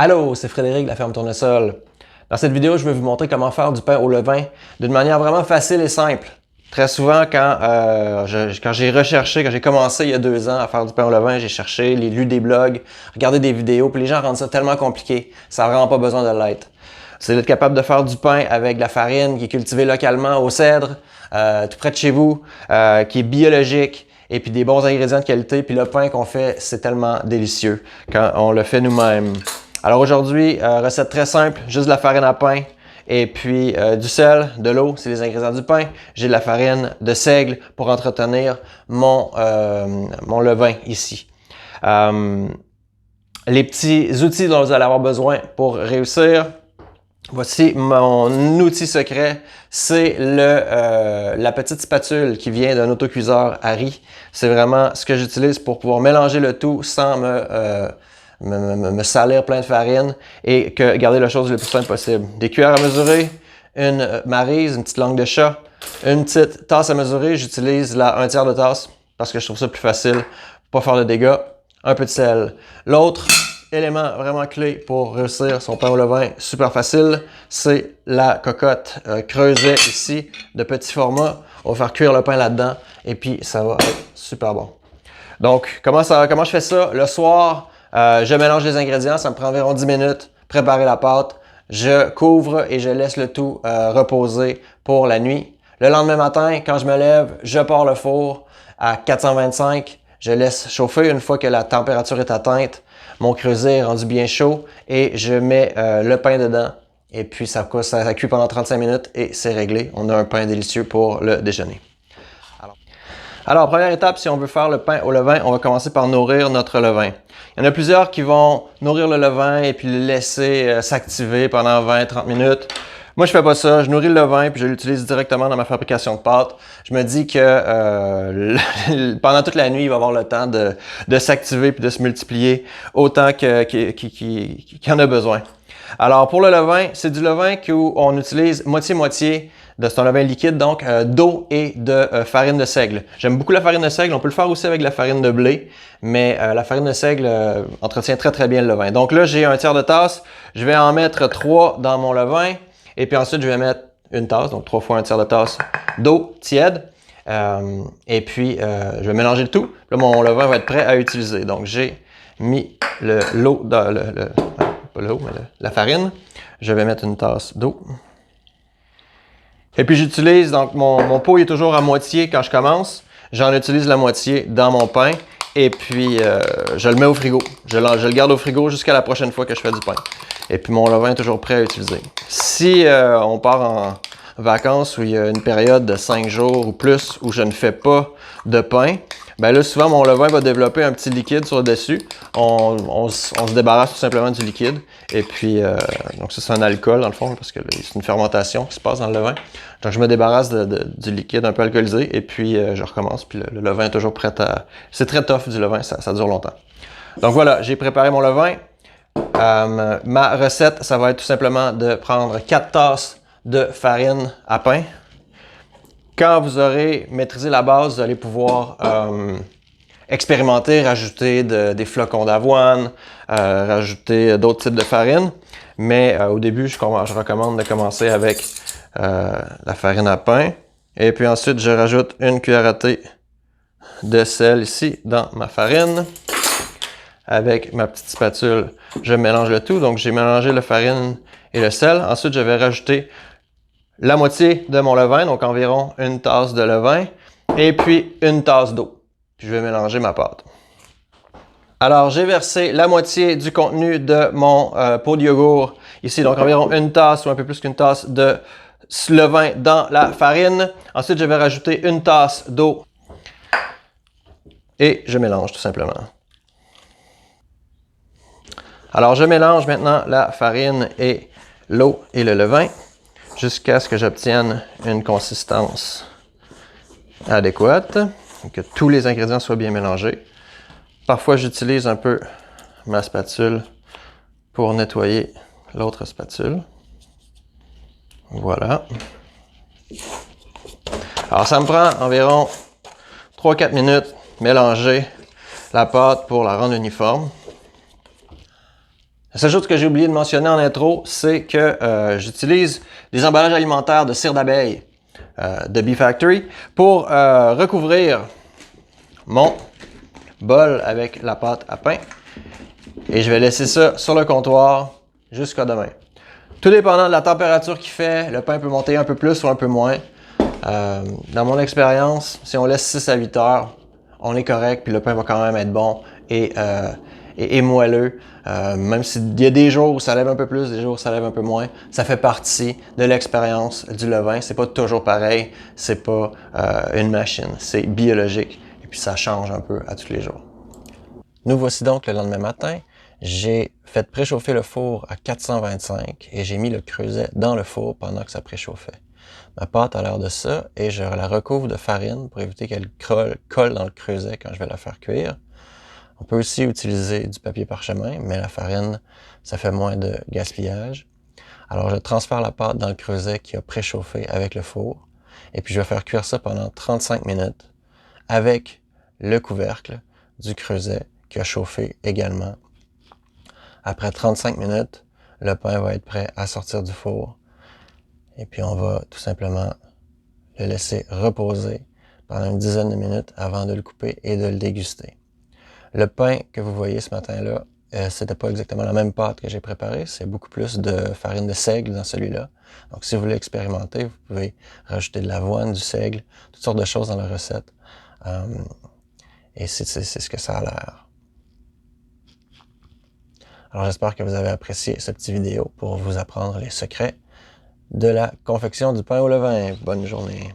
Allô, c'est Frédéric de la ferme Tournesol. Dans cette vidéo, je vais vous montrer comment faire du pain au levain d'une manière vraiment facile et simple. Très souvent, quand j'ai commencé il y a 2 ans à faire du pain au levain, j'ai cherché, lu des blogs, regardé des vidéos, puis les gens rendent ça tellement compliqué. Ça n'a vraiment pas besoin de l'être. C'est d'être capable de faire du pain avec de la farine qui est cultivée localement au cèdre, tout près de chez vous, qui est biologique, et puis des bons ingrédients de qualité. Puis le pain qu'on fait, c'est tellement délicieux quand on le fait nous-mêmes. Alors aujourd'hui, recette très simple, juste de la farine à pain et puis du sel, de l'eau, c'est les ingrédients du pain. J'ai de la farine de seigle pour entretenir mon levain ici. Les petits outils dont vous allez avoir besoin pour réussir. Voici mon outil secret, c'est la petite spatule qui vient d'un autocuiseur à riz. C'est vraiment ce que j'utilise pour pouvoir mélanger le tout sans me salir plein de farine et garder la chose le plus simple possible. Des cuillères à mesurer, une maryse, une petite langue de chat, une petite tasse à mesurer. J'utilise la 1/3 de tasse parce que je trouve ça plus facile, pas faire de dégâts. Un peu de sel. L'autre élément vraiment clé pour réussir son pain au levain, super facile, c'est la cocotte creusée ici, de petit format. On va faire cuire le pain là-dedans et puis ça va être super bon. Donc, comment je fais ça? Le soir, je mélange les ingrédients, ça me prend environ 10 minutes, préparer la pâte. Je couvre et je laisse le tout reposer pour la nuit. Le lendemain matin, quand je me lève, je pars le four à 425. Je laisse chauffer une fois que la température est atteinte. Mon creuset est rendu bien chaud et je mets le pain dedans. Et puis ça cuit pendant 35 minutes et c'est réglé. On a un pain délicieux pour le déjeuner. Alors, première étape, si on veut faire le pain au levain, on va commencer par nourrir notre levain. Il y en a plusieurs qui vont nourrir le levain et puis le laisser s'activer pendant 20-30 minutes. Moi, je fais pas ça. Je nourris le levain puis je l'utilise directement dans ma fabrication de pâtes. Je me dis que pendant toute la nuit, il va avoir le temps de s'activer puis de se multiplier autant qu'il en a besoin. Alors, pour le levain, c'est du levain qu'on utilise moitié-moitié. C'est un levain liquide, donc d'eau et de farine de seigle. J'aime beaucoup la farine de seigle. On peut le faire aussi avec la farine de blé, mais la farine de seigle entretient très bien le levain. Donc là, j'ai 1/3 de tasse. Je vais en mettre 3 dans mon levain. Et puis ensuite, je vais mettre une tasse, donc 3 fois 1/3 de tasse d'eau tiède. Et puis, je vais mélanger le tout. Là, mon levain va être prêt à utiliser. Donc, j'ai mis l'eau dans pas l'eau, mais la farine. Je vais mettre une tasse d'eau. Et puis j'utilise, donc mon pot est toujours à moitié quand je commence. J'en utilise la moitié dans mon pain. Et puis je le mets au frigo. Je le garde au frigo jusqu'à la prochaine fois que je fais du pain. Et puis mon levain est toujours prêt à utiliser. Si on part en vacances où il y a une période de 5 jours ou plus où je ne fais pas de pain, ben là, souvent, mon levain va développer un petit liquide sur le dessus. On se débarrasse tout simplement du liquide. Et puis, donc ça, c'est un alcool, dans le fond, parce que c'est une fermentation qui se passe dans le levain. Donc, je me débarrasse du liquide un peu alcoolisé. Et puis, je recommence. Puis, le levain est toujours prêt à... C'est très tough, du levain. Ça dure longtemps. Donc, voilà, j'ai préparé mon levain. Ma recette, ça va être tout simplement de prendre 4 tasses de farine à pain. Quand vous aurez maîtrisé la base, vous allez pouvoir expérimenter, rajouter des flocons d'avoine, rajouter d'autres types de farine. Mais au début, je recommande de commencer avec la farine à pain. Et puis ensuite, je rajoute une cuillère à thé de sel ici dans ma farine. Avec ma petite spatule, je mélange le tout. Donc, j'ai mélangé la farine et le sel. Ensuite, je vais rajouter la moitié de mon levain, donc environ une tasse de levain, et puis une tasse d'eau. Puis je vais mélanger ma pâte. Alors, j'ai versé la moitié du contenu de mon pot de yogourt, ici, donc environ une tasse ou un peu plus qu'une tasse de levain dans la farine. Ensuite, je vais rajouter une tasse d'eau et je mélange tout simplement. Alors, je mélange maintenant la farine et l'eau et le levain jusqu'à ce que j'obtienne une consistance adéquate, que tous les ingrédients soient bien mélangés. Parfois, j'utilise un peu ma spatule pour nettoyer l'autre spatule. Voilà. Alors, ça me prend environ 3-4 minutes mélanger la pâte pour la rendre uniforme. La seule chose que j'ai oublié de mentionner en intro, c'est que j'utilise des emballages alimentaires de cire d'abeille de Bee Factory pour recouvrir mon bol avec la pâte à pain. Et je vais laisser ça sur le comptoir jusqu'à demain. Tout dépendant de la température qu'il fait, le pain peut monter un peu plus ou un peu moins. Dans mon expérience, si on laisse 6 à 8 heures, on est correct, puis le pain va quand même être bon et moelleux. Même s'il y a des jours où ça lève un peu plus, des jours où ça lève un peu moins, ça fait partie de l'expérience du levain. C'est pas toujours pareil, c'est pas une machine, c'est biologique. Et puis ça change un peu à tous les jours. Nous voici donc le lendemain matin. J'ai fait préchauffer le four à 425 et j'ai mis le creuset dans le four pendant que ça préchauffait. Ma pâte a l'air de ça et je la recouvre de farine pour éviter qu'elle colle dans le creuset quand je vais la faire cuire. On peut aussi utiliser du papier parchemin, mais la farine, ça fait moins de gaspillage. Alors je transfère la pâte dans le creuset qui a préchauffé avec le four et puis je vais faire cuire ça pendant 35 minutes avec le couvercle du creuset qui a chauffé également. Après 35 minutes, le pain va être prêt à sortir du four. Et puis on va tout simplement le laisser reposer pendant une dizaine de minutes avant de le couper et de le déguster. Le pain que vous voyez ce matin-là, c'était pas exactement la même pâte que j'ai préparée. C'est beaucoup plus de farine de seigle dans celui-là. Donc si vous voulez expérimenter, vous pouvez rajouter de l'avoine, du seigle, toutes sortes de choses dans la recette. Et c'est ce que ça a l'air. Alors j'espère que vous avez apprécié cette petite vidéo pour vous apprendre les secrets de la confection du pain au levain. Bonne journée.